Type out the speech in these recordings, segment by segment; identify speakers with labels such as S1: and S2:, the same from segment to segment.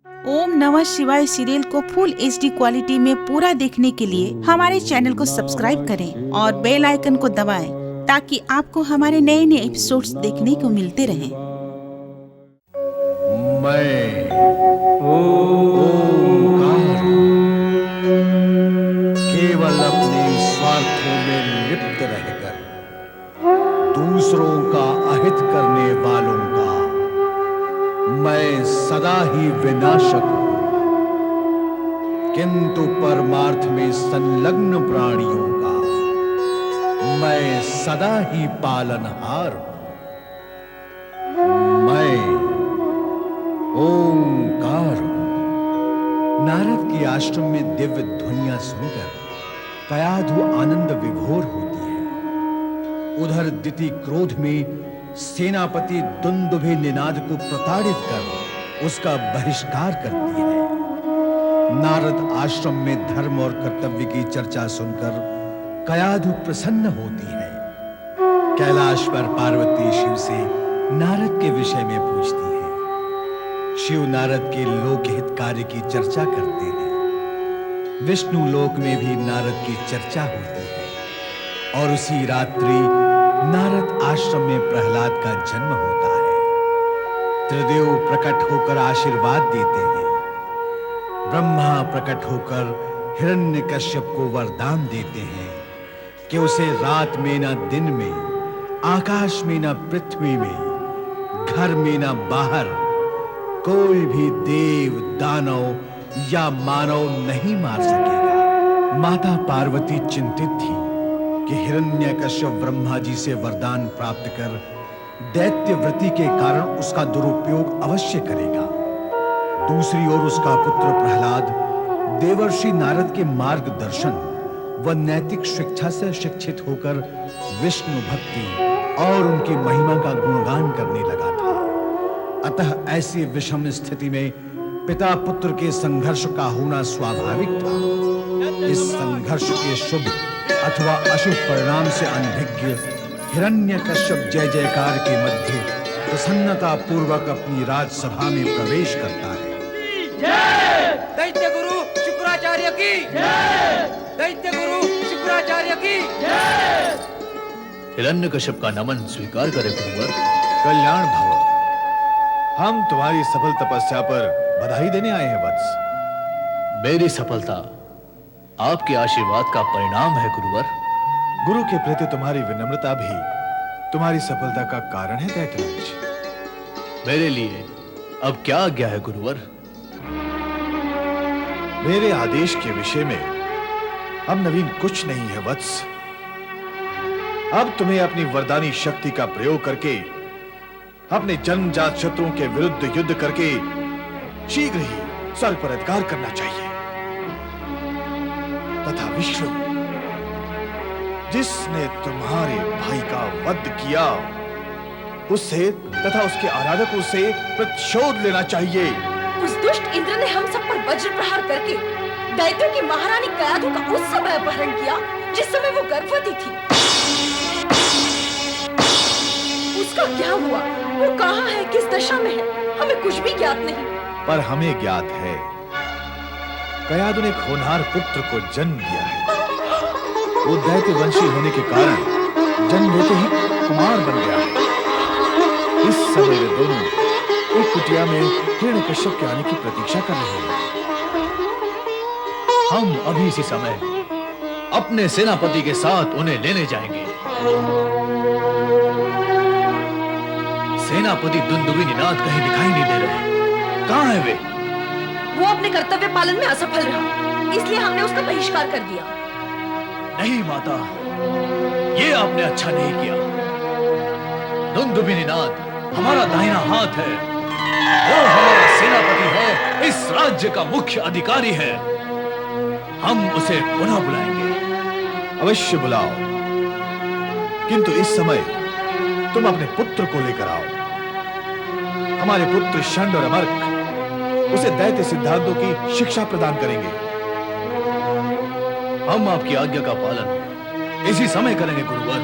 S1: ओम नमः शिवाय सीरियल को फुल HD क्वालिटी में पूरा देखने के लिए हमारे चैनल को सब्सक्राइब करें और बेल आइकन को दबाएं ताकि आपको हमारे नए नए एपिसोड्स देखने को मिलते रहें।
S2: मैं ओंकार केवल अपने स्वार्थों में लिप्त रहकर दूसरों का अहित करने वालों का मैं सदा ही विनाशक हूं, किंतु परमार्थ में संलग्न प्राणियों का मैं सदा ही पालनहार हूं। मैं ओंकार हूं। नारद के आश्रम में दिव्य ध्वनियां सुनकर कयाधु आनंद विभोर होती है। उधर दिति क्रोध में सेनापति दुंदुभि निनाद को प्रताड़ित कर उसका बहिष्कार करती है। नारद आश्रम में धर्म और कर्तव्य की चर्चा सुनकर कयाधु प्रसन्न होती है। कैलाश पर पार्वती शिव से नारद के विषय में पूछती है। शिव नारद के लोकहित कार्य की चर्चा करते हैं। विष्णु लोक में भी नारद की चर्चा होती है और उसी रात्रि नारद आश्रम में प्रहलाद का जन्म होता है। त्रिदेव प्रकट होकर आशीर्वाद देते हैं। ब्रह्मा प्रकट होकर हिरण्यकश्यप को वरदान देते हैं कि उसे रात में न दिन में, आकाश में न पृथ्वी में, घर में न बाहर कोई भी देव, दानव या मानव नहीं मार सकेगा। माता पार्वती चिंतित थी कि हिरण्यकश्यप ब्रह्मा जी से वरदान प्राप्त कर दैत्य वृत्ति के कारण उसका दुरुपयोग अवश्य करेगा। दूसरी ओर उसका पुत्र प्रहलाद देवर्षि नारद के मार्गदर्शन व नैतिक शिक्षा से शिक्षित होकर विष्णु भक्ति और उनकी महिमा का गुणगान करने लगा था। अतः ऐसी विषम स्थिति में पिता पुत्र के संघर्ष का होना स्वाभाविक था। इस संघर्ष के शुभ अथवा अशुभ परिणाम से अनभिज्ञ हिरण्यकश्यप जय जयकार के मध्य प्रसन्नता पूर्वक अपनी राजसभा में प्रवेश करता है।
S3: दैत्य गुरु शुक्राचार्य की दैत्य गुरु शुक्राचार्य की
S4: हिरण्यकश्यप का नमन स्वीकार करे गुरुवर।
S2: कल्याण भव। हम तुम्हारी सफल तपस्या पर बधाई देने आए हैं वत्स।
S4: मेरी सफलता आपके आशीर्वाद का परिणाम है गुरुवर।
S2: गुरु के प्रति तुम्हारी विनम्रता भी तुम्हारी सफलता का कारण है दैत्यराज।
S4: मेरे लिए अब क्या आज्ञा है गुरुवर?
S2: मेरे आदेश के विषय में अब नवीन कुछ नहीं है वत्स। अब तुम्हें अपनी वरदानी शक्ति का प्रयोग करके अपने जन्मजात शत्रुओं के विरुद्ध युद्ध करके शीघ्र ही स्वर्ग पर अधिकार करना चाहिए तथा विष्णु जिसने तुम्हारे भाई का वध किया उससे तथा उसके आराधकों से प्रतिशोध लेना चाहिए।
S5: उस दुष्ट इंद्र ने हम सब पर वज्र प्रहार करके दैत्यों की महारानी कयाधु का उस समय अपहरण किया जिस समय वो गर्भवती थी। उसका क्या हुआ? वो कहाँ है? किस दशा में है? हमें कुछ भी ज्ञात नहीं।
S2: पर हमें ज्ञात है कयाधु ने एक होनहार पुत्र को जन्म दिया है। वो दैत्य वंशी होने के कारण जन्म लेते ही कुमार बन गया है। इस समय वे दोनों एक कुटिया में हिरण्यकश्यप के आने की प्रतीक्षा कर रहे हैं।
S4: हम अभी इसी समय अपने सेनापति के साथ उन्हें लेने जाएंगे। सेनापति दुंदुभि निनाद कहीं दिखाई नहीं दे रहे। कहाँ है वे?
S5: वो अपने कर्तव्य पालन में असफल रहा, इसलिए हमने उसका बहिष्कार कर दिया।
S4: नहीं माता, ये आपने अच्छा नहीं किया। दुंदुभि निनाद हमारा दाहिना हाथ है। वो हमारा सेनापति है, इस राज्य का मुख्य अधिकारी है। हम उसे पुनः बुलाएंगे।
S2: अवश्य बुलाओ, किंतु इस समय तुम अपने पुत्र को लेकर आओ। हमारे पुत्र षंड और अमर्क उसे दैत्य सिद्धांतों की शिक्षा प्रदान करेंगे।
S4: हम आपकी आज्ञा का पालन इसी समय करेंगे गुरुवर।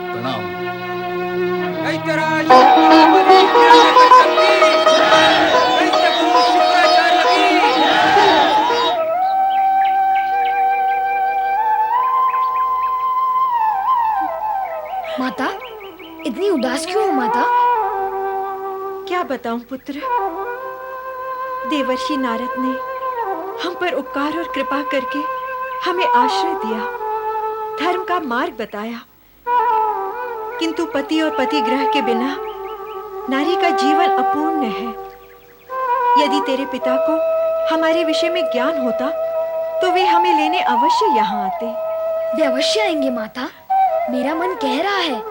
S4: प्रणाम।
S3: दैत्यराज दैत्य गुरु शुक्राचार्य
S5: बताऊं पुत्र, देवर्षि नारद ने हम पर उपकार और कृपा करके हमें आश्रय दिया, धर्म का मार्ग बताया, किंतु पति और पतिग्रह के बिना नारी का जीवन अपूर्ण है। यदि तेरे पिता को हमारे विषय में ज्ञान होता तो वे हमें लेने अवश्य यहाँ आते।
S6: वे अवश्य आएंगे माता। मेरा मन कह रहा है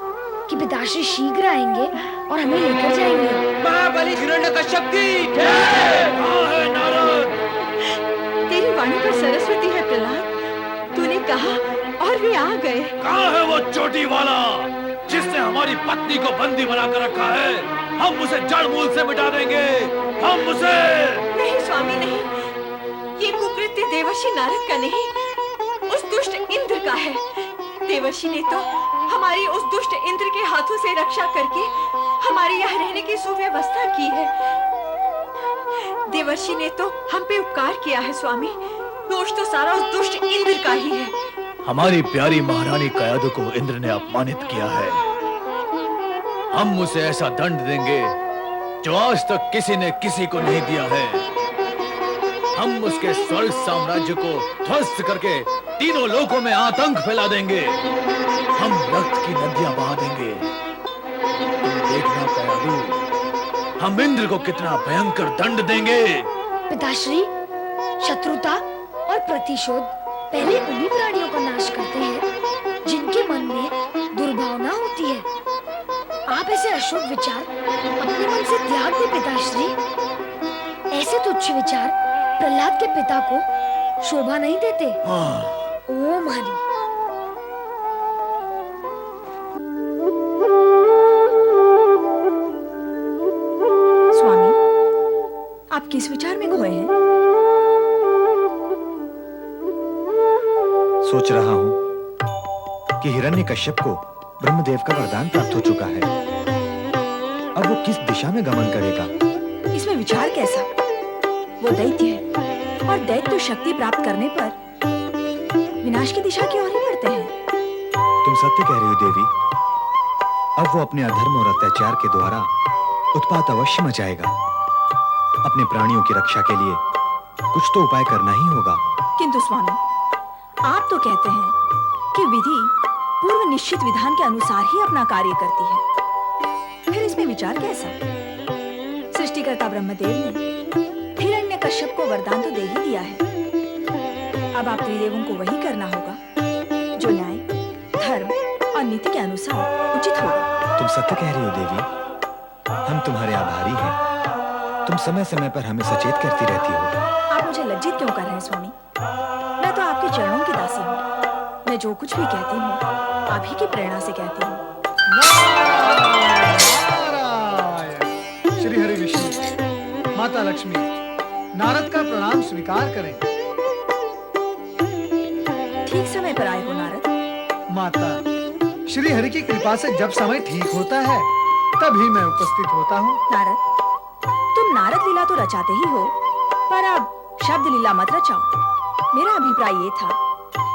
S6: कि पिताश्री शीघ्र आएंगे और हमें लेकर जाएंगे।
S3: महाबली हिरण्यकश्यप की
S4: कहाँ है नारद?
S5: तेरी वाणी पर सरस्वती है प्रहलाद, तूने कहा और वे आ गए।
S4: कहाँ है वो चोटी वाला जिसने हमारी पत्नी को बंदी बनाकर रखा है? हम उसे जड़ मूल से मिटा देंगे, हम उसे।
S5: नहीं स्वामी नहीं, ये कुकृत्य देवर्षि नारद का नहीं, उस दुष्ट इंद्र का है। देवर्षि ने तो हमारी उस दुष्ट इंद्र के हाथों से रक्षा करके हमारे यहाँ रहने की सुव्यवस्था की है। देवर्षि ने तो हम पे उपकार किया है स्वामी, दोष तो सारा उस दुष्ट इंद्र का ही है।
S4: हमारी प्यारी महारानी कयादु को इंद्र ने अपमानित किया है। हम उसे ऐसा दंड देंगे जो आज तक किसी ने किसी को नहीं दिया है। हम उसके स्वर्ग साम्राज्य को ध्वस्त करके तीनों लोकों में आतंक फैला देंगे। हम रक्त की नदियां बहा देंगे। तुम देखना कयादु, हम इंद्र को कितना भयंकर दंड देंगे।
S6: पिताश्री, शत्रुता और प्रतिशोध पहले उन्हीं प्राणियों का नाश करते हैं जिनके मन में दुर्भावना होती है। आप ऐसे अशुभ विचार अपने मन से त्याग दे पिताश्री। ऐसे तुच्छ विचार प्रहलाद के पिता को शोभा नहीं देते। ओम हरि।
S5: स्वामी, आप किस विचार में खोए हैं?
S2: सोच रहा हूं कि हिरण्यकश्यप को ब्रह्मदेव का वरदान प्राप्त हो चुका है। अब वो किस दिशा में गमन करेगा?
S5: इसमें विचार कैसा? वो दैत्य है और दैत्य शक्ति प्राप्त करने पर विनाश की दिशा की ओर ही बढ़ते हैं।
S2: तुम सत्य कह रही हो देवी। अब वो अपने अधर्म और अत्याचार के द्वारा उत्पात अवश्य मचाएगा। अपने प्राणियों की रक्षा के लिए कुछ तो उपाय करना ही होगा।
S5: किंतु स्वामी, आप तो कहते हैं कि विधि पूर्व निश्चित विधान के अनुसार ही अपना कार्य करती है, फिर इसमें विचार कैसा? सृष्टिकर्ता ब्रह्मदेव ने हिरण्यकश्यप को वरदान तो दे ही दिया है। अब आप त्रिदेवों को वही करना होगा जो न्याय, धर्म और नीति के अनुसार उचित होगा।
S2: तुम सत्य कह रही हो देवी। हम तुम्हारे आभारी हैं। तुम समय समय पर हमें सचेत करती रहती हो।
S5: आप मुझे लज्जित क्यों कर रहे हैं स्वामी? मैं तो आपके चरणों की दासी हूँ। मैं जो कुछ भी कहती हूँ आप ही की प्रेरणा से कहती हूँ।
S7: श्री हरि विष्णु, माता लक्ष्मी, नारद का प्रणाम स्वीकार करें।
S5: ठीक समय पर आए हो नारद।
S7: माता, श्री हरि की कृपा से जब समय ठीक होता है तभी मैं उपस्थित होता हूँ।
S5: नारद, तुम नारद लीला तो रचाते ही हो, पर अब शब्द लीला मत रचाओ। मेरा अभिप्राय ये था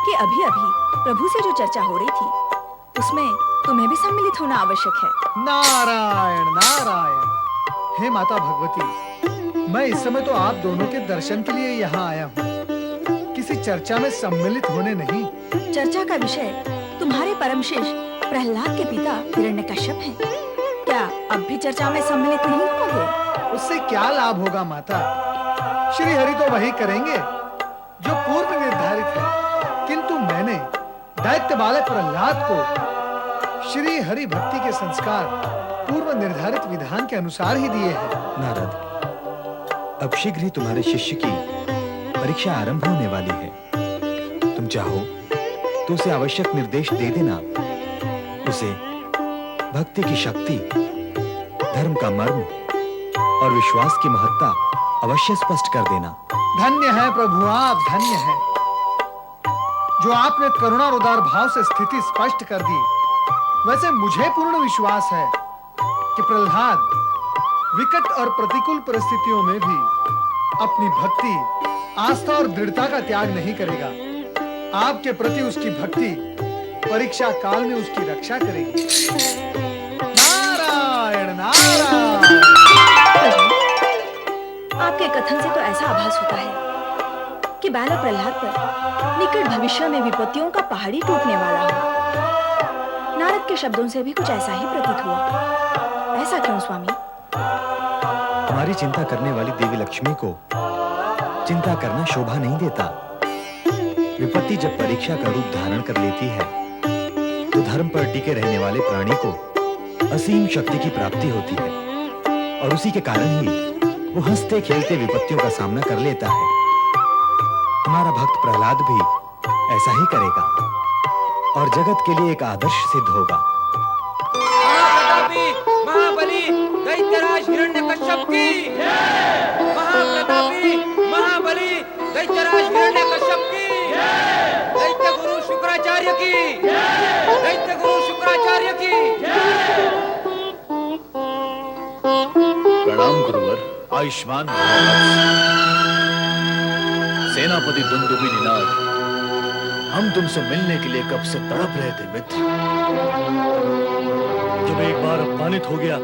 S5: कि अभी अभी प्रभु से जो चर्चा हो रही थी उसमें तुम्हें भी सम्मिलित होना आवश्यक है।
S7: नारायण नारायण। हे माता भगवती, मैं इस समय तो आप दोनों के दर्शन के लिए यहाँ आया हूँ, किसी चर्चा में सम्मिलित होने नहीं।
S5: चर्चा का विषय तुम्हारे परम शिष्य प्रहलाद के पिता हिरण्यकश्यप हैं। क्या अब भी चर्चा में सम्मिलित नहीं होंगे?
S7: उससे क्या लाभ होगा माता? श्री हरि तो वही करेंगे जो पूर्व निर्धारित है, किंतु मैंने दैत्य बालक प्रहलाद को श्री हरि भक्ति के संस्कार पूर्व निर्धारित विधान के अनुसार ही दिए हैं।
S2: नारद, अब शीघ्र ही तुम्हारे शिष्य की परीक्षा आरंभ होने वाली है। तुम चाहो तो उसे आवश्यक निर्देश दे देना। उसे भक्ति की शक्ति, धर्म का मर्म और विश्वास की महत्ता अवश्य स्पष्ट कर देना।
S7: धन्य है प्रभु, आप धन्य हैं जो आपने करुणा और उदार भाव से स्थिति स्पष्ट कर दी। वैसे मुझे पूर्ण विश्वास है कि प्रहलाद विकट और प्रतिकूल परिस्थितियों में भी अपनी भक्ति, आस्था और दृढ़ता का त्याग नहीं करेगा। आपके प्रति उसकी भक्ति परीक्षा काल में उसकी रक्षा करेगी। नारायण नारायण।
S5: आपके कथन से तो ऐसा आभास होता है कि बालक प्रहलाद पर निकट भविष्य में विपत्तियों का पहाड़ी टूटने वाला हो। नारद के शब्दों से भी कुछ ऐसा ही प्रतीत हुआ। ऐसा क्यों स्वामी?
S8: हमारी चिंता करने वाली देवी लक्ष्मी को चिंता करना शोभा नहीं देता। विपत्ति जब परीक्षा का रूप धारण कर लेती है तो धर्म पर टिके रहने वाले प्राणी को असीम शक्ति की प्राप्ति होती है, और उसी के कारण ही वो हंसते खेलते विपत्तियों का सामना कर लेता है। हमारा भक्त प्रहलाद भी ऐसा ही करेगा और जगत के लिए एक आदर्श सिद्ध होगा।
S3: महाप्रतापी महाबली दैत्यराज हिरण्यकश्यप की महाप्रतापी महाबली दैत्यराज हिरण्यकश्यप की दैत्य गुरु शुक्राचार्य की दैत्य गुरु शुक्राचार्य की।
S4: प्रणाम गुरुवर। आयुष्मान सेनापति दुंदुभिनाथ, हम तुमसे मिलने के लिए कब से तड़प रहे थे मित्र।
S9: जब एक बार अपमानित हो गया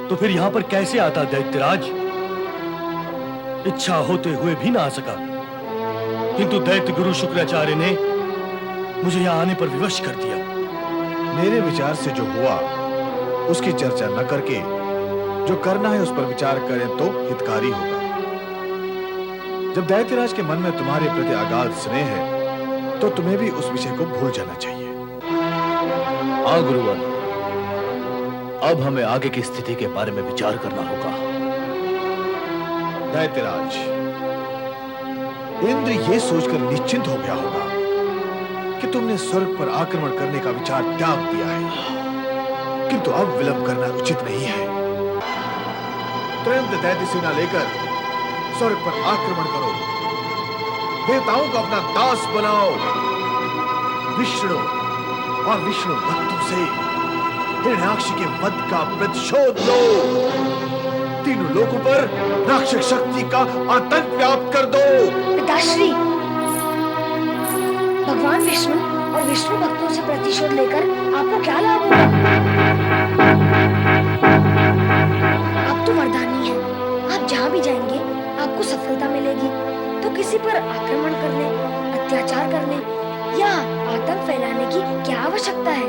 S9: तो फिर यहाँ पर कैसे आता दैत्यराज? इच्छा होते हुए भी ना आ सका, किंतु दैत्य गुरु शुक्राचार्य ने मुझे यहाँ आने पर विवश कर दिया।
S2: मेरे विचार से जो हुआ उसकी चर्चा न करके जो करना है उस पर विचार करें तो हितकारी होगा। जब दैत्यराज के मन में तुम्हारे प्रति अगाध स्नेह है तो तुम्हें भी उस विषय को भूल जाना चाहिए।
S4: हाँ गुरुवर, अब हमें आगे की स्थिति के बारे में विचार करना होगा।
S2: दैत्यराज, इंद्र ये सोचकर निश्चिंत हो गया होगा कि तुमने स्वर्ग पर आक्रमण करने का विचार त्याग दिया है, किंतु अब विलंब करना उचित नहीं है। तुरंत दैत्य सेना लेकर स्वर्ग पर आक्रमण करो, देवताओं को अपना दास बनाओ, विष्णु और विष्णु भक्तों से हिरण्याक्ष के वध का प्रतिशोध लो। तीनों लोगों पर राक्षस शक्ति का आतंक व्याप्त कर दो।
S6: पिताश्री, भगवान विष्णु और विष्णु भक्तों से प्रतिशोध लेकर आपको क्या लाभ होगा? आप तो वरदानी हैं। आप जहाँ भी जाएंगे आपको सफलता मिलेगी। तो किसी पर आक्रमण करने, अत्याचार करने या आतंक फैलाने की क्या आवश्यकता है?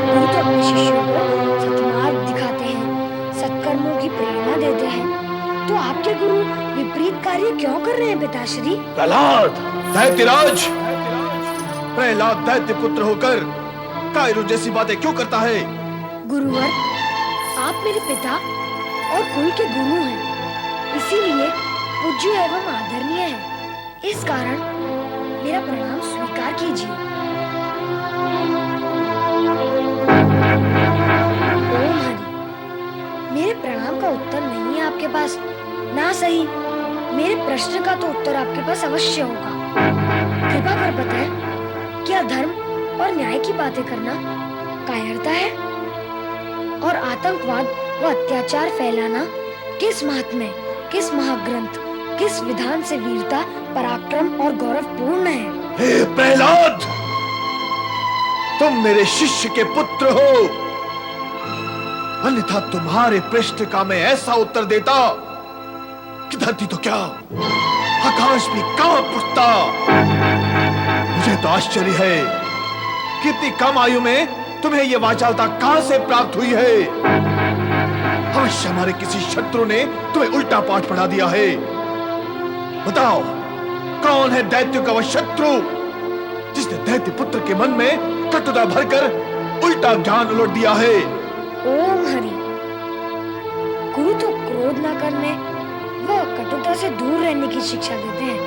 S6: वो तो अपने शिष्यों को सत्मार्ग दिखाते हैं, सत्कर्मों की प्रेरणा देते हैं। तो आपके गुरु विपरीत कार्य क्यों कर रहे हैं पिताश्री?
S2: प्रहलाद, दैत्यराज, प्रहलाद दैत्य पुत्र होकर कायरू जैसी बातें क्यों करता है?
S6: गुरुवर, आप मेरे पिता और कुल के गुरु हैं, इसीलिए पूज्य एवं आदरणीय हैं। इस कारण मेरा प्रणाम स्वीकार कीजिए। ओम हरि। मेरे प्रणाम का उत्तर नहीं है आपके पास, ना सही मेरे प्रश्न का तो उत्तर आपके पास अवश्य होगा। कृपा कर बताएं, क्या धर्म और न्याय की बातें करना कायरता है? और आतंकवाद व अत्याचार फैलाना किस महात्म्य, किस महाग्रंथ, किस विधान से वीरता, पराक्रम और गौरव पूर्ण है?
S2: हे प्रहलाद, तुम मेरे शिष्य के पुत्र हो, अन्यथा तुम्हारे पृष्ठ का मैं ऐसा उत्तर देता कि धरती तो क्या आकाश भी कांप उठता। मुझे तो आश्चर्य है कि इतनी कम आयु में तुम्हें यह वाचालता कहां से प्राप्त हुई है। अवश्य हमारे किसी शत्रु ने तुम्हें उल्टा पाठ पढ़ा दिया है। बताओ, कौन है दैत्य का वह शत्रु जिसने दैत्य पुत्र के मन में कटुता भरकर उल्टा ज्ञान उलट दिया है?
S6: ओम हरि। गुरु तो क्रोध न करने व कटुता से दूर रहने की शिक्षा देते हैं,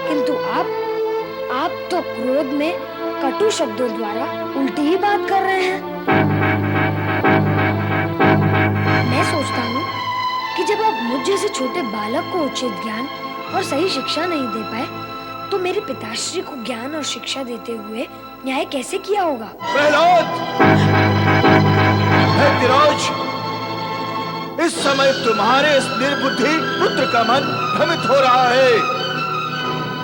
S6: किंतु आप तो क्रोध में कटु शब्दों द्वारा उल्टी ही बात कर रहे हैं। मैं सोचता हूँ कि जब आप मुझ जैसे छोटे बालक को उचित ज्ञान और सही शिक्षा नहीं दे पाए, तो मेरे पिताश्री को ज्ञान और शिक्षा देते हुए न्याय कैसे किया होगा?
S2: प्रहलाद, दैत्यराज, इस समय तुम्हारे इस निर्बुद्धि पुत्र का मन भ्रमित हो रहा है।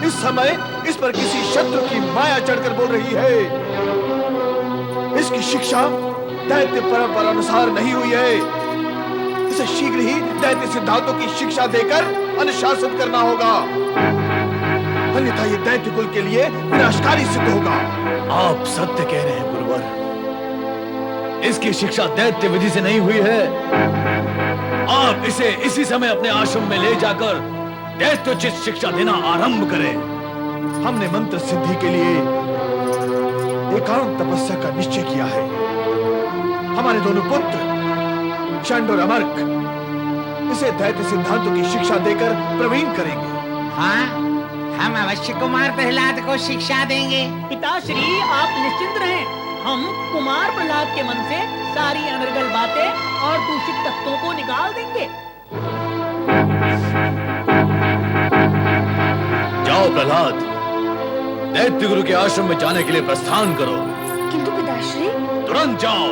S2: इस समय इस पर किसी शत्रु की माया चढ़कर बोल रही है। इसकी शिक्षा दैत्य परंपरा अनुसार नहीं हुई है। इसे शीघ्र ही दैत्य सिद्धांतों की शिक्षा देकर अनुशासित करना होगा, अन्यथा ये दैत्य कुल के लिए विनाशकारी सिद्ध होगा।
S4: आप सत्य कह रहे हैं गुरुवर, इसकी शिक्षा दैत्य विधि से नहीं हुई है। आप इसे इसी समय अपने आश्रम में ले जाकर दैत्योचित शिक्षा देना आरंभ करें।
S2: हमने मंत्र सिद्धि के लिए एकांत तपस्या का निश्चय किया है। हमारे दोनों पुत्र चंड और अमर्क इसे दैत्य सिद्धांतों की शिक्षा देकर प्रवीण करेंगे।
S10: हाँ, हम अवश्य कुमार प्रहलाद को शिक्षा देंगे।
S11: पिताश्री, आप निश्चिंत रहें, हम कुमार प्रहलाद के मन से सारी अनर्गल बातें और दूषित तत्वों को निकाल देंगे।
S4: जाओ प्रहलाद, दैत्य गुरु के आश्रम में जाने के लिए प्रस्थान करो।
S6: किंतु पिताश्री,
S4: तुरंत जाओ।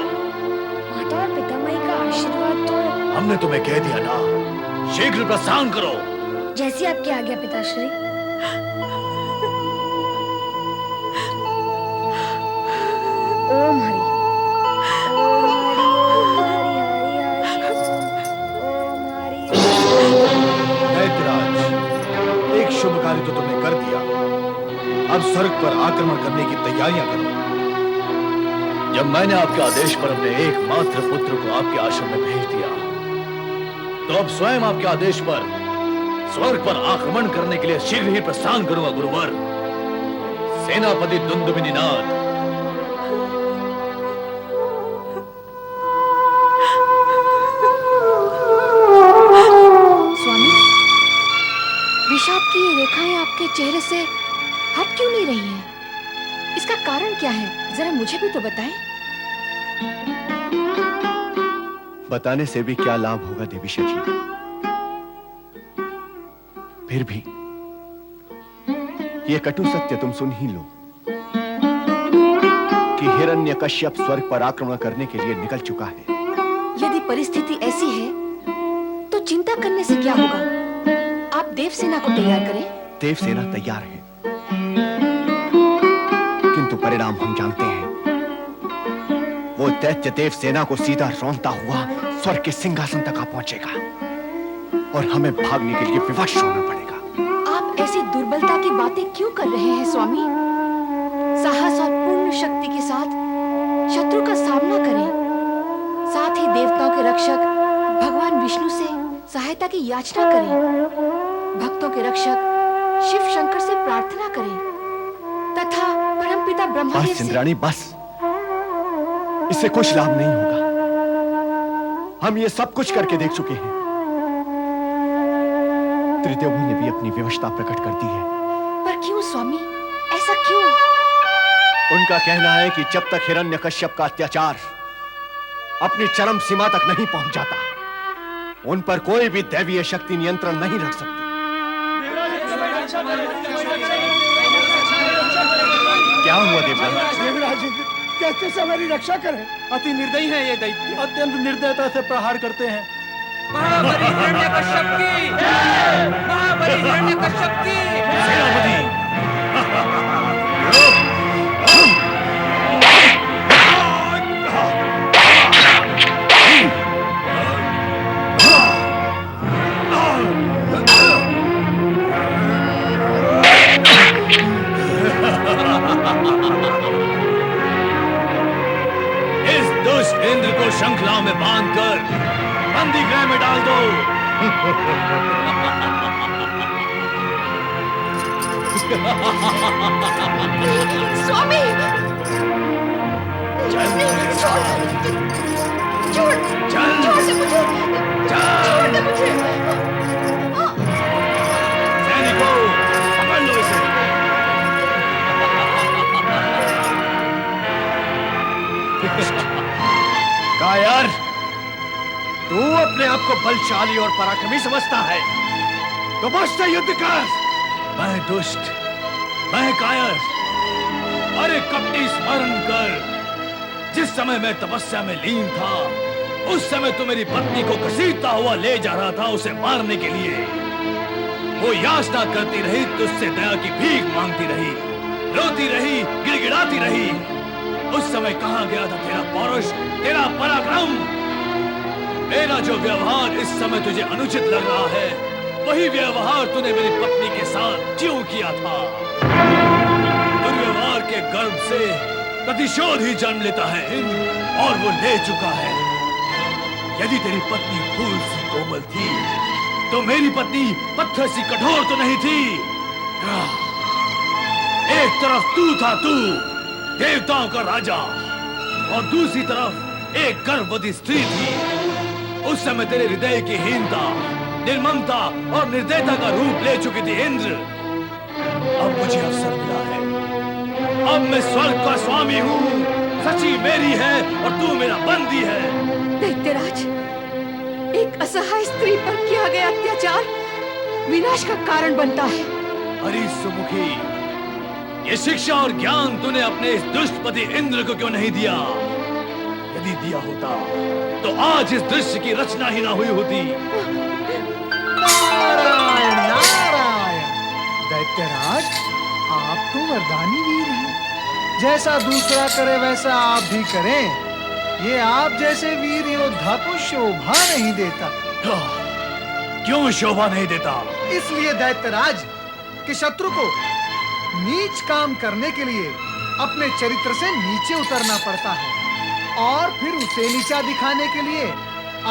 S6: माता और पितामही का आशीर्वाद तो।
S4: हमने तुम्हें कह दिया ना, शीघ्र प्रस्थान करो।
S6: जैसी आपकी आज्ञा पिताश्री। ओम हरि, ओम हरि, ओम हरि, हरि हरि, ओम हरि।
S2: दैत्यराज, एक शुभ कार्य तो तुमने कर दिया, अब स्वर्ग पर आक्रमण करने की तैयारियां करो।
S4: जब मैंने आपके आदेश पर अपने एकमात्र पुत्र को आपके आश्रम में भेज दिया, तो अब स्वयं आपके आदेश पर स्वर्ग पर आक्रमण करने के लिए शीघ्र ही प्रस्थान करूंगा गुरुवर। सेनापति दुंदुभिनिनाद,
S5: स्वामी, विषाद की ये रेखाएं आपके चेहरे से हट क्यों नहीं रही हैं? इसका कारण क्या है? जरा मुझे भी तो बताएं।
S8: बताने से भी क्या लाभ होगा देवी सखी। फिर भी ये कटु सत्य तुम सुन ही लो कि हिरण्यकश्यप स्वर्ग पर आक्रमण करने के लिए निकल चुका है।
S5: यदि परिस्थिति ऐसी है तो चिंता करने से क्या होगा? आप देवसेना को तैयार करें।
S8: देवसेना तैयार है, किंतु परिणाम हम जानते हैं। वो दैत्य देवसेना को सीधा रौंदता हुआ स्वर्ग के सिंहासन तक आ पहुंचेगा और हमें भागने के लिए विवश होना पड़ेगा।
S5: आप ऐसी दुर्बलता की बातें क्यों कर रहे हैं स्वामी? साहस और पूर्ण शक्ति के साथ शत्रु का सामना करें। साथ ही देवताओं के रक्षक भगवान विष्णु से सहायता की याचना करें। भक्तों के रक्षक शिव शंकर से प्रार्थना करें तथा परमपिता ब्रह्मदेव
S8: बस इंद्राणी, बस। इससे कुछ लाभ नहीं होगा। हम ये सब कुछ करके देख चुके हैं। त्रिदेवों ने भी अपनी विवशता प्रकट कर दी है।
S5: पर क्यों स्वामी, ऐसा क्यों?
S8: उनका कहना है कि जब तक हिरण्यकश्यप का अत्याचार अपनी चरम सीमा तक नहीं पहुंच जाता, उन पर कोई भी दैवीय शक्ति नियंत्रण नहीं रख सकती। क्या हुआ देवराज?
S7: देवराज इंद्र, कैसे से हमारी रक्षा करें?
S3: अति निर्दयी है ये दैत्य,
S7: अत्यंत निर्दयता से प्रहार करते हैं।
S3: महाबली हिरण्यकश्यप की, महाबली हिरण्यकश्यप की।
S4: सेनापति, इस दुष्ट इंद्र को श्रृंखला में बांधकर बंदी गृह में डाल दो।
S5: स्वामी, छोड़ दे मुझे, छोड़ दे मुझे।
S4: सैनिकों, पकड़ लो इसे।
S8: कायर, तू अपने आप को बलशाली और पराक्रमी समझता है, तो मुझसे युद्ध कर।
S4: मैं दुष्ट, मैं कायर, अरे कपटी स्मरण कर। जिस समय मैं तपस्या में लीन था, उस समय तो मेरी पत्नी को घसीटता हुआ ले जा रहा था उसे मारने के लिए। वो याचना करती रही, तुझसे दया की भीख मांगती रही, रोती रही, गिड़गिड़ाती रही। उस समय कहां गया था तेरा पौरुष, तेरा पराक्रम? मेरा जो व्यवहार इस समय तुझे अनुचित लग रहा है, वही व्यवहार तूने मेरी पत्नी के साथ क्यों किया था? दुर्व्यवहार के गर्भ से प्रतिशोध ही जन्म लेता है इंद्र, और वो ले चुका है। यदि तेरी पत्नी फूल सी कोमल थी, तो मेरी पत्नी पत्थर सी कठोर तो नहीं थी। एक तरफ तू था, तू देवताओं का राजा, और दूसरी तरफ एक गर्भवती स्त्री थी। उस समय तेरे हृदय की हीनता, निर्ममता और निर्दयता का रूप ले चुकी थी इंद्र। अब मुझे अवसर मिला है, अब मैं स्वर्ग का स्वामी हूँ। सची मेरी है और तू मेरा बंदी है।
S5: दैत्यराज, एक असहाय स्त्री पर किया गया अत्याचार विनाश का कारण बनता है।
S4: अरे सुमुखी, ये शिक्षा और ज्ञान तूने अपने इस दुष्ट पति इंद्र को क्यों नहीं दिया? यदि दिया होता तो आज इस दृश्य की रचना ही ना हुई होती।
S7: नारायण नारायण। दैत्यराज, आप तो वरदानी वीर हैं। जैसा दूसरा करे वैसा आप भी करें। ये आप जैसे वीर योद्धा को शोभा नहीं देता।
S4: क्यों शोभा नहीं देता?
S7: इसलिए दैत्यराज कि शत्रु को नीच काम करने के लिए अपने चरित्र से नीचे उतरना पड़ता है, और फिर उसे नीचा दिखाने के लिए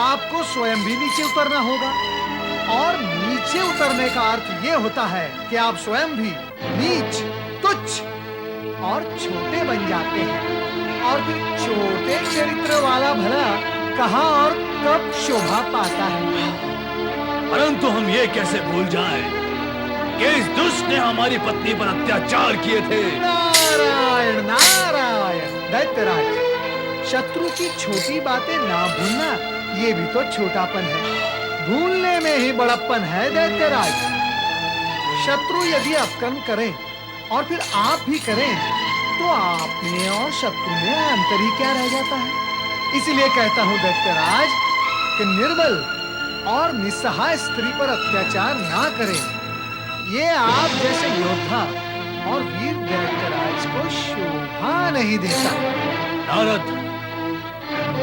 S7: आपको स्वयं भी नीचे उतरना होगा। और नीचे उतरने का अर्थ यह होता है कि आप स्वयं भी नीच, तुच्छ और छोटे बन जाते हैं। और फिर छोटे चरित्र वाला भला कहां और कब शोभा पाता है?
S4: परंतु हम ये कैसे भूल जाएं कि इस दुष्ट ने हमारी पत्नी पर अत्याचार किए थे।
S7: नारायण नारायण। दैत्यराज, शत्रु की छोटी बातें ना भूलना, ये भी तो छोटापन है। भूलने में ही बड़प्पन है दैत्यराज। शत्रु यदि अपकर्म करें और फिर आप भी करें, तो आप में और शत्रु में अंतर ही क्या रह जाता है? इसीलिए कहता हूं दैत्यराज कि निर्बल और निस्सहाय स्त्री पर अत्याचार ना करें। ये आप जैसे योद्धा और वीर दैत्यराज को शोभा नहीं देता।
S4: नारद,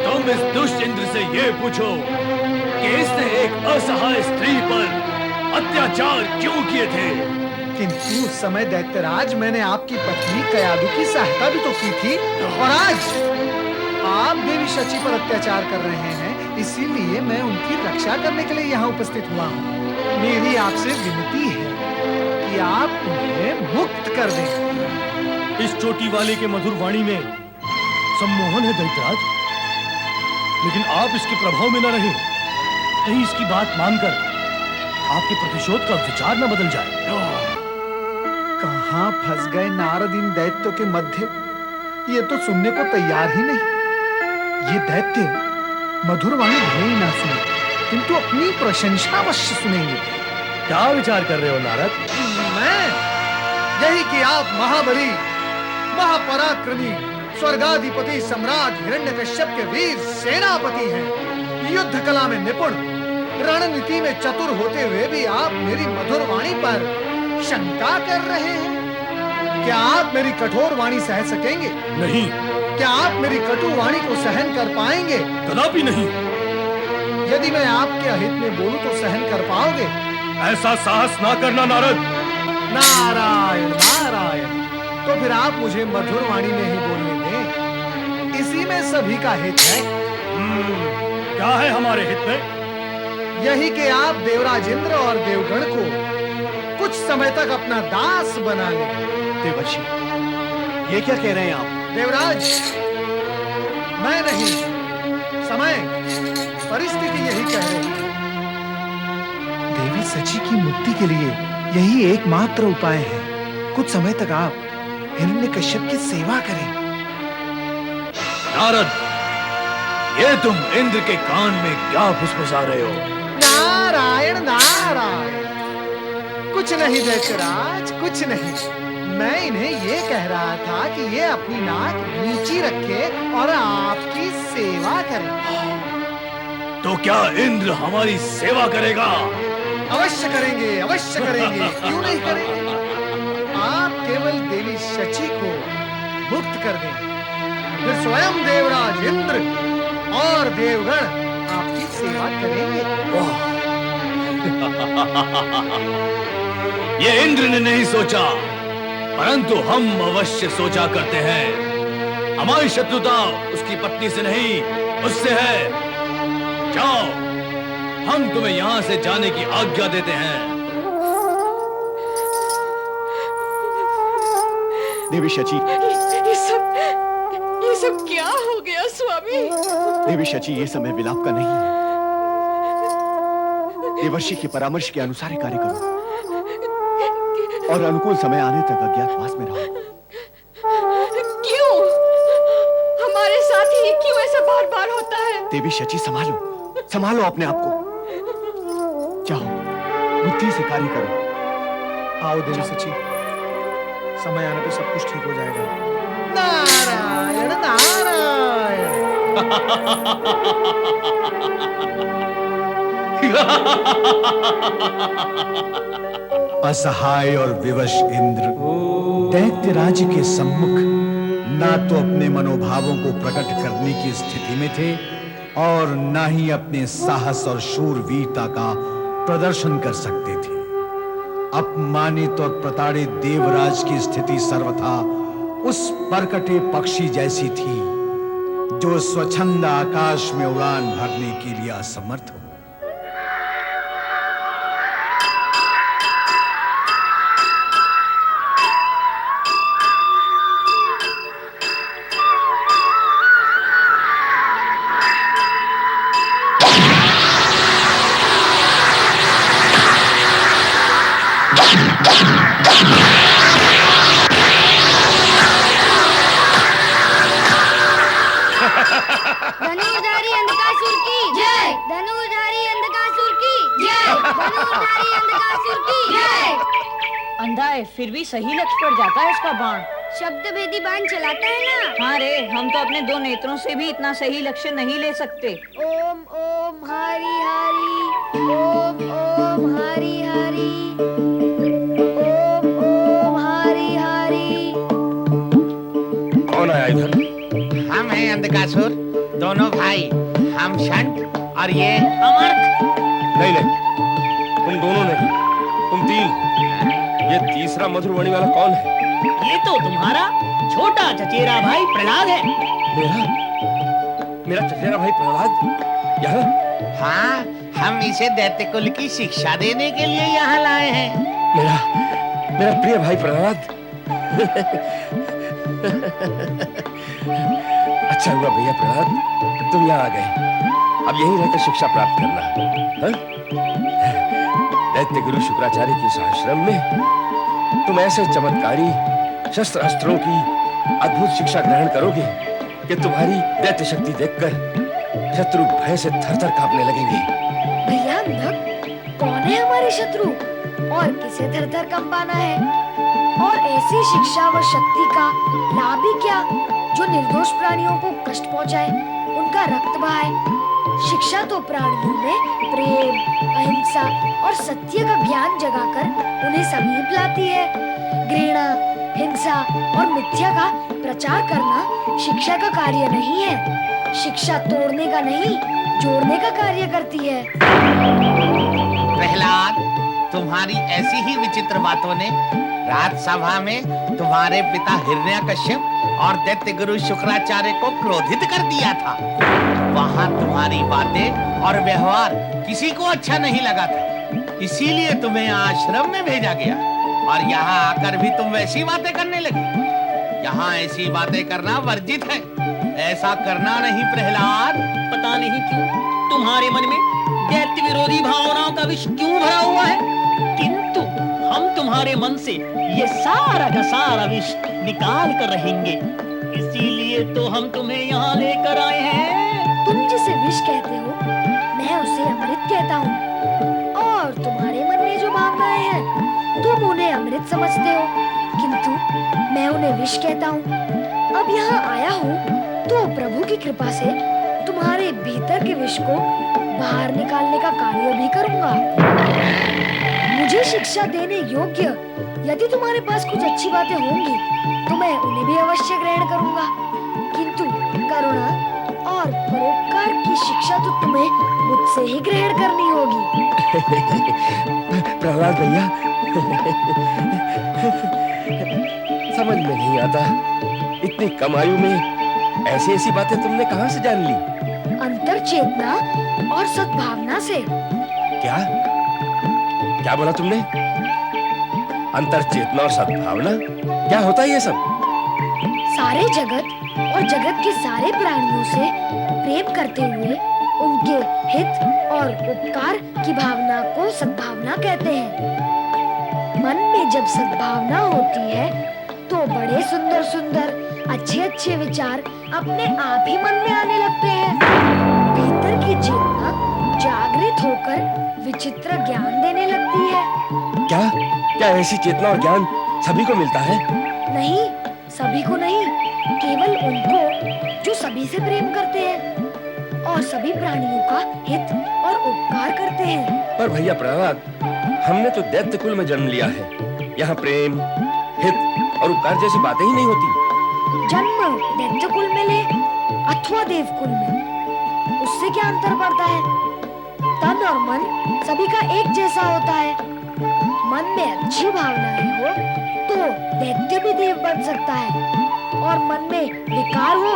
S4: तुम इस दुष्ट इंद्र से ये पूछो कि इसने एक असहाय स्त्री पर अत्याचार क्यों किए थे।
S7: किंतु उस समय दैत्यराज मैंने आपकी पत्नी कयादु की सहायता भी तो की थी, और आज आप देवी शची पर अत्याचार कर रहे हैं। इसीलिए मैं उनकी रक्षा करने के लिए यहाँ उपस्थित हुआ हूँ। मेरी आपसे विनती है कि आप उन्हें मुक्त कर दें।
S9: इस चोटी वाले के मधुर वाणी में सम्मोहन है दैत्यराज, लेकिन आप इसके प्रभाव में न रहे। कहीं इसकी बात मानकर आपके प्रतिशोध का विचार न बदल जाए।
S7: कहां फंस गए नारद इन दैत्यों के मध्य? ये तो सुनने को तैयार ही नहीं। ये दैत्य मधुर वाणी भले ही ना सुने, किंतु अपनी प्रशंसा अवश्य सुनेंगे।
S9: क्या विचार कर रहे हो नारद?
S7: मैं यही कि आप महाबली, महापराक्रमी, स्वर्गाधिपति सम्राट हिरण्यकश्यप के वीर सेनापति हैं। युद्ध कला में निपुण, रणनीति में चतुर होते हुए भी आप मेरी मधुर वाणी पर शंका कर रहे हैं। क्या आप मेरी कठोर वाणी सह सकेंगे?
S9: नहीं।
S7: क्या आप मेरी कटु वाणी को सहन कर पाएंगे?
S9: कदापि नहीं।
S7: यदि मैं आपके अहित में बोलूं तो सहन कर पाओगे?
S9: ऐसा साहस ना करना नारद।
S7: नारायण नारायण। तो फिर आप मुझे मधुर वाणी में ही बोलने दें। इसी में सभी का हित है।
S9: क्या है हमारे हित में?
S7: यही कि आप देवराज इंद्र और देवगण को कुछ समय तक अपना दास बना लें।
S8: देवर्षि, ये क्या कह रहे हैं आप?
S7: देवराज, मैं नहीं, समय, परिस्थिति यही कह रही है। देवी सची की मुक्ति के लिए यही एकमात्र उपाय है। कुछ समय तक आप हिरण्यकश्यप की सेवा करें।
S4: नारद, ये तुम इंद्र के कान में क्या फुसफुसा रहे हो?
S7: नारायण नारायण। कुछ नहीं दैत्यराज, कुछ नहीं। मैं इन्हें ये कह रहा था कि ये अपनी नाक नीची रखे और आपकी सेवा करे।
S4: तो क्या इंद्र हमारी सेवा करेगा?
S7: अवश्य करेंगे, अवश्य करेंगे। क्यों नहीं करेंगे? आप केवल देवी शची को मुक्त कर दें। फिर स्वयं देवराज इंद्र और देवगण आपकी सेवा करेंगे।
S4: ये इंद्र ने नहीं सोचा, परंतु हम अवश्य सोचा करते हैं। हमारी शत्रुता उसकी पत्नी से नहीं, उससे है। जाओ, हम तुम्हें यहां से जाने की आज्ञा देते हैं।
S8: देवी शची,
S5: ये सब क्या हो गया स्वामी?
S8: देवी शची, ये समय विलाप का नहीं है। देवर्षि के परामर्श के अनुसार ही कार्य करो और अनुकूल समय आने तक अज्ञातवास में रहो।
S5: क्यों? हमारे साथ ही क्यों ऐसा बार बार होता है?
S8: देवी शची, संभालो, संभालो अपने आप को। जाओ, बुद्धि से कार्य करो।
S7: आओ देवी सची, समय आने पे सब कुछ ठीक हो जाएगा। नारायण नारायण।
S2: असहाय और विवश इंद्र दैत्य राज्य के सम्मुख ना तो अपने मनोभावों को प्रकट करने की स्थिति में थे और ना ही अपने साहस और शूरवीरता का प्रदर्शन कर सकते थे। अपमानित और प्रताड़ित देवराज की स्थिति सर्वथा उस परकटे पक्षी जैसी थी जो स्वच्छंद आकाश में उड़ान भरने के लिए असमर्थ हो।
S6: धनुर्धारी अंधकासुर की जय। धनुर्धारी अंधकासुर की जय। धनुर्धारी अंधकासुर की जय।
S5: अंधा है फिर भी सही लक्ष्य पर जाता है उसका बाण।
S6: शब्द भेदी बाण चलाता है ना।
S5: हाँ रे, हम तो अपने 2 नेत्रों से भी इतना सही लक्ष्य नहीं ले सकते।
S6: ओम ओम हरि हरि। ओम ओम हरि हरि। ओम ओम हरि हरि।
S9: कौन आया इधर?
S10: हम हैं अंधकासुर, दोनों भाई। हम शंट और ये
S11: अमर्क।
S9: नहीं नहीं, तुम दोनों नहीं, तुम 3। ये तीसरा मधुरवाणी वाला कौन है?
S11: ये तो तुम्हारा छोटा चचेरा भाई प्रहलाद है।
S9: मेरा चचेरा भाई प्रहलाद यहाँ?
S10: हाँ, हम इसे दैत्य कुल की शिक्षा देने के लिए यहाँ लाए हैं।
S9: मेरा प्रिय भाई प्रहलाद। अच्छा हुआ भैया प्रहलाद, तुम यहाँ आ गए। अब यहीं रहकर शिक्षा प्राप्त करना। दैत्य गुरु शुक्राचार्य के इस आश्रम में तुम ऐसे चमत्कारी शस्त्र अस्त्रों की अद्भुत शिक्षा ग्रहण करोगे कि तुम्हारी दैत्य शक्ति देखकर शत्रु भय से थरथर कांपने लगेंगे।
S6: भैया अंधक, कौन है हमारे शत्रु और किसे थरथर कंपाना है? और ऐसी शिक्षा व शक्ति का लाभ ही क्या जो निर्दोष प्राणियों को कष्ट पहुंचाए, उनका रक्त बहाए। शिक्षा तो प्राणियों में प्रेम, अहिंसा और सत्य का ज्ञान जगाकर उन्हें समीप लाती है। घृणा, हिंसा और मिथ्या का प्रचार करना शिक्षा का कार्य नहीं है। शिक्षा तोड़ने का नहीं, जोड़ने का कार्य करती है।
S10: प्रहलाद, तुम्हारी ऐसी ही विचित्र बातों ने राजसभा में तुम्हारे पिता हिरण्यकश्यप और दैत्य गुरु शुक्राचार्य को क्रोधित कर दिया था। वहाँ तुम्हारी बातें और व्यवहार किसी को अच्छा नहीं लगा था, इसीलिए तुम्हें आश्रम में भेजा गया। और यहाँ आकर भी तुम वैसी बातें करने लगे। यहाँ ऐसी बातें करना वर्जित है, ऐसा करना नहीं प्रहलाद।
S11: पता नहीं क्यों तुम्हारे मन में दैत्य विरोधी भावनाओं का विष क्यों भरा हुआ है, किंतु हम तुम्हारे मन से ये सारा का सारा विष निकाल कर रहेंगे। इसीलिए तो हम तुम्हें यहाँ लेकर आए हैं।
S6: तुम जिसे विष कहते हो, मैं उसे अमृत कहता हूँ। और तुम्हारे मन में जो भावनाएं हैं, तुम उन्हें अमृत समझते हो, किंतु मैं उन्हें विष कहता हूँ। अब यहाँ आया हूँ तो प्रभु की कृपा से तुम्हारे भीतर के विष को बाहर निकालने का कार्य भी करूँगा। मुझे शिक्षा देने योग्य यदि तुम्हारे पास कुछ अच्छी बातें होंगी तो मैं उन्हें भी अवश्य ग्रहण करूँगा। किंतु करुणा और परोपकार की शिक्षा तो तुम्हें मुझसे ही ग्रहण करनी होगी।
S12: प्रहलाद भैया, समझ में नहीं आता, इतनी कम आयु में ऐसी ऐसी बातें तुमने कहां से जान ली?
S6: अंतर चेतना और सद्भावना से।
S12: क्या क्या बोला तुमने? अंतर चेतना और सद्भावना, क्या होता है ये सब?
S6: सारे जगत और जगत के सारे प्राणियों से प्रेम करते हुए उनके हित और उपकार की भावना को सद्भावना कहते हैं। मन में जब सद्भावना होती है तो बड़े सुंदर सुंदर अच्छे अच्छे विचार अपने आप ही मन में आने लगते हैं। भीतर की चेतना जागृत होकर विचित्र ज्ञान देने लगती है।
S12: क्या क्या ऐसी चेतना और ज्ञान सभी को मिलता है?
S6: नहीं, सभी को नहीं, केवल उनको जो सभी से प्रेम करते हैं और सभी प्राणियों का हित और उपकार करते हैं।
S12: पर भैया प्रहलाद, हमने तो दैत्य कुल में जन्म लिया है, यहाँ प्रेम, हित और उपकार जैसी बातें ही नहीं होती।
S6: जन्म दैत्य कुल में ले अथवा देव कुल में, उससे क्या अंतर पड़ता है? तन और मन सभी का एक जैसा होता है। मन में अच्छी भावनाएं हो तो दैत्य भी देव बन सकता है, और मन में विकार हो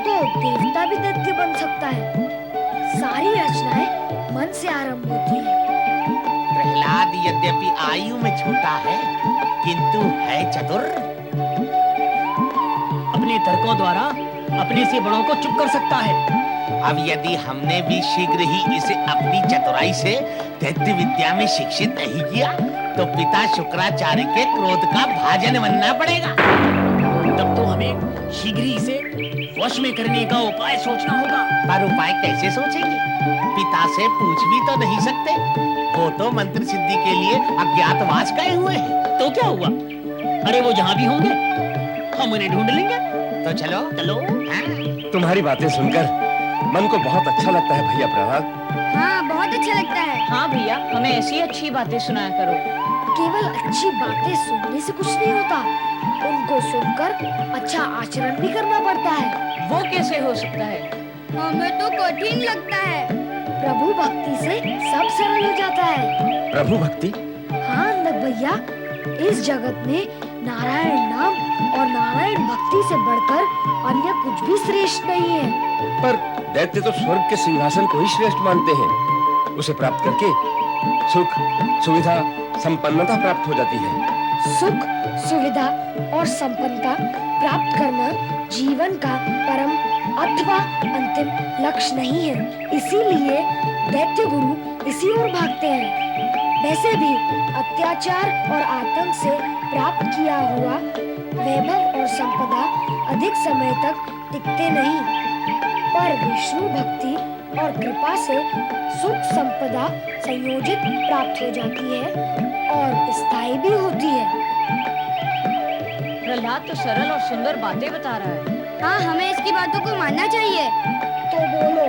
S6: तो देवता भी दैत्य बन सकता है। सारी रचनाएं मन से आरंभ होती है।
S10: प्रहलाद यद्यपि आयु में छोटा है, किंतु है चतुर।
S11: अपने तर्कों द्वारा अपने से बड़ों को चुप कर सकता है।
S10: अब यदि हमने भी शीघ्र ही इसे अपनी चतुराई से दैत्य विद्या में शिक्षित नहीं किया तो पिता शुक्राचार्य के क्रोध का भाजन बनना पड़ेगा।
S11: तब तो हमें शीघ्र ही इसे वश में करने का उपाय सोचना होगा।
S10: पर उपाय कैसे सोचेंगे? पिता से पूछ भी तो नहीं सकते, वो तो मंत्र सिद्धि के लिए अज्ञातवास गए हुए हैं।
S11: तो क्या हुआ? अरे वो जहाँ भी होंगे हम उन्हें ढूंढ लेंगे।
S10: तो चलो
S11: चलो।
S10: हाँ?
S12: तुम्हारी बातें सुनकर मन को बहुत अच्छा लगता है भैया प्रहलाद।
S6: हाँ, बहुत अच्छा लगता है।
S13: हाँ भैया, हमें ऐसी अच्छी बातें सुनाया करो।
S6: केवल अच्छी बातें सुनने से कुछ नहीं होता, उनको सुनकर अच्छा आचरण भी करना पड़ता है।
S13: वो कैसे हो सकता है?
S6: हमें तो कठिन लगता है। प्रभु भक्ति से सब सरल हो जाता है।
S12: प्रभु भक्ति?
S6: हाँ अंधक भैया, इस जगत में नारायण नाम और नारायण भक्ति से बढ़कर अन्य कुछ भी श्रेष्ठ नहीं है।
S12: पर दैत्य तो स्वर्ग के सिंहासन को ही श्रेष्ठ मानते हैं, उसे प्राप्त करके सुख, सुविधा, संपन्नता प्राप्त हो जाती है।
S6: सुख, सुविधा और संपन्नता प्राप्त करना जीवन का परम अथवा अंतिम लक्ष्य नहीं है, इसीलिए दैत्य गुरु इसी ओर भागते हैं। वैसे भी अत्याचार और आतंक से प्राप्त किया हुआ वैभव और संपदा अधिक समय तक टिकते नहीं, पर विष्णु भक्ति और कृपा से सुख संपदा संयोजित प्राप्त हो जाती है और स्थायी भी होती है।
S13: प्रहलाद तो सरल और सुंदर बातें बता रहा है।
S6: हाँ, हमें इसकी बातों को मानना चाहिए। तो बोलो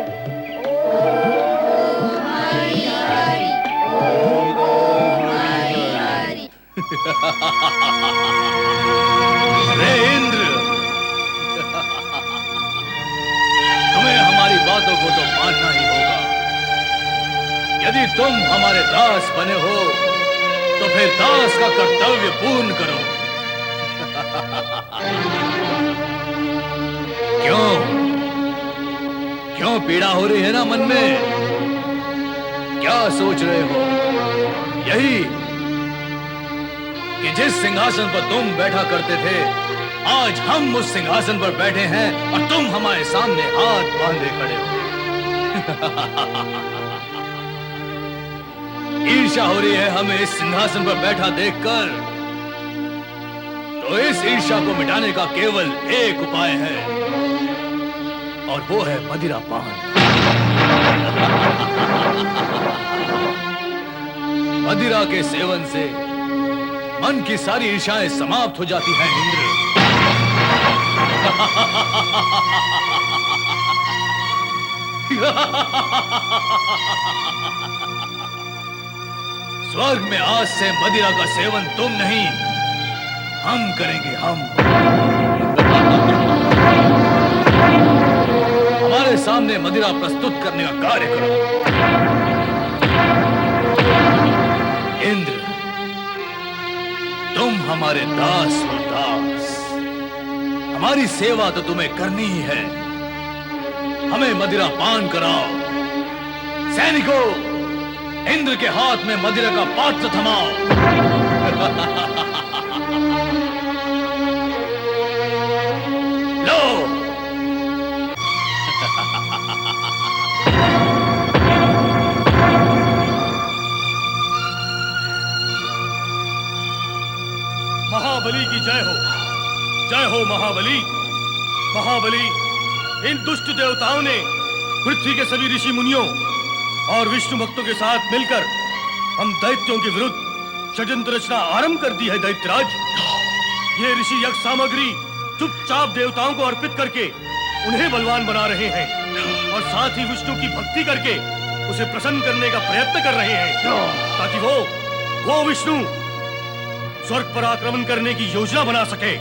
S4: रे इंद्र, तुम्हें हमारी बातों को तो मानना ही होगा। यदि तुम हमारे दास बने हो तो फिर दास का कर्तव्य पूर्ण करो। क्यों पीड़ा हो रही है ना मन में? क्या सोच रहे हो? यही कि जिस सिंहासन पर तुम बैठा करते थे, आज हम उस सिंहासन पर बैठे हैं और तुम हमारे सामने हाथ बांधे खड़े हो। ईर्ष्या हो रही है हमें इस सिंहासन पर बैठा देखकर। तो इस ईर्ष्या को मिटाने का केवल एक उपाय है, और वो है मदिरा पान। मदिरा के सेवन से मन की सारी ईर्ष्याएं समाप्त हो जाती हैं इंद्र। स्वर्ग में आज से मदिरा का सेवन तुम नहीं, हम करेंगे, हम। हमारे सामने मदिरा प्रस्तुत करने का कार्य करो। इंद्र, तुम हमारे दास हो दास। हमारी सेवा तो तुम्हें करनी ही है। हमें मदिरा पान कराओ। सैनिकों, इंद्र के हाथ में मदिरा का पात्र थमाओ। लो।
S9: महाबली की जय हो। जय हो महाबली। महाबली, इन दुष्ट देवताओं ने पृथ्वी के सभी ऋषि मुनियों और विष्णु भक्तों के साथ मिलकर हम दैत्यों के विरुद्ध षड्यंत्र रचना आरंभ कर दी है। दैत्यराज, ये ऋषि यज्ञ सामग्री चुपचाप देवताओं को अर्पित करके उन्हें बलवान बना रहे हैं और साथ ही विष्णु की भक्ति करके उसे प्रसन्न करने का प्रयत्न कर रहे हैं, ताकि वो विष्णु स्वर्ग पर आक्रमण करने की योजना बना सके।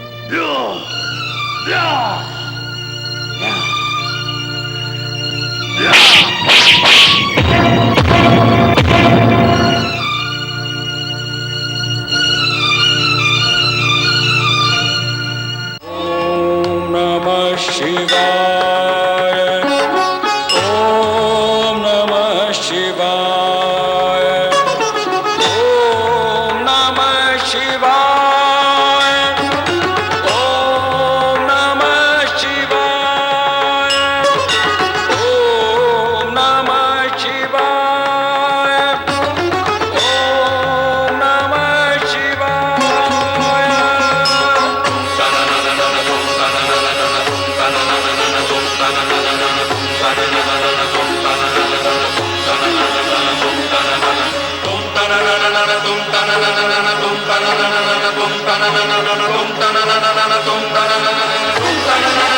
S14: tum